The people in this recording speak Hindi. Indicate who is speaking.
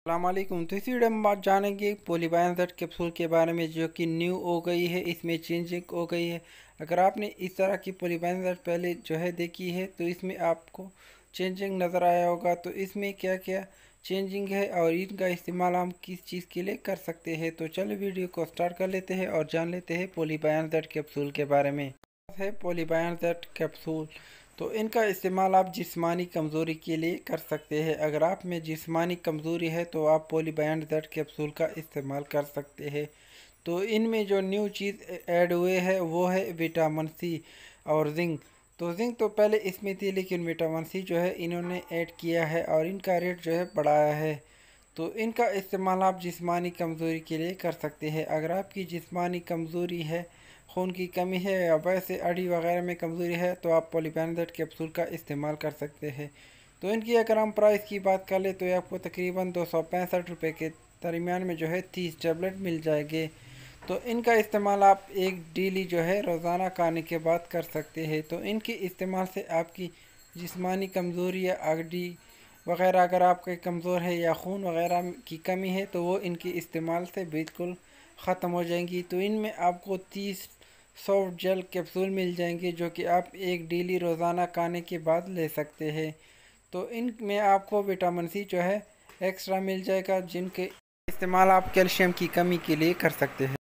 Speaker 1: अस्सलामुअलैकुम। तो इस वीडियो में बात जानेंगे पॉलीबायोजेट कैप्सूल के बारे में, जो कि न्यू हो गई है, इसमें चेंजिंग हो गई है। अगर आपने इस तरह की पॉलीबायोजेट पहले जो है देखी है तो इसमें आपको चेंजिंग नज़र आया होगा। तो इसमें क्या क्या चेंजिंग है और इनका इस्तेमाल हम किस चीज़ के लिए कर सकते हैं, तो चलो वीडियो को स्टार्ट कर लेते हैं और जान लेते हैं पॉलीबायोजेट कैप्सूल के बारे में। है पॉलीबायोजेट कैप्सूल, तो इनका इस्तेमाल आप जिस्मानी कमज़ोरी के लिए कर सकते हैं। अगर आप में जिस्मानी कमज़ोरी है तो आप पॉलीबायोजेट कैप्सूल का इस्तेमाल कर सकते हैं। तो इनमें जो न्यू चीज़ ऐड हुए है वो है विटामिन सी और जिंक। तो जिंक तो पहले इसमें थी, लेकिन विटामिन सी जो है इन्होंने ऐड किया है और इनका रेट जो है बढ़ाया है। तो इनका इस्तेमाल आप जिस्मानी कमज़ोरी के लिए कर सकते हैं। अगर आपकी जिस्मानी कमज़ोरी है, खून की कमी है या वैसे अड़ी वगैरह में कमज़ोरी है, तो आप पॉलीबेंज़ोएट कैप्सूल का इस्तेमाल कर सकते हैं। तो इनकी अगर हम प्राइस की बात कर ले तो ये आपको तकरीबन 265 रुपये के दरमियान में जो है 30 टैबलेट मिल जाएंगे। तो इनका इस्तेमाल आप एक डेली जो है रोज़ाना खाने के बाद कर सकते हैं। तो इनके इस्तेमाल से आपकी जिस्मानी कमज़ोरी या अड़ी वगैरह अगर आपके कमज़ोर है या खून वगैरह की कमी है तो वो इनके इस्तेमाल से बिल्कुल ख़त्म हो जाएंगी। तो इनमें आपको 30 सॉफ्ट जेल कैप्सूल मिल जाएंगे, जो कि आप एक डेली रोज़ाना खाने के बाद ले सकते हैं। तो इनमें आपको विटामिन सी जो है एक्स्ट्रा मिल जाएगा, जिनके इस्तेमाल आप कैल्शियम की कमी के लिए कर सकते हैं।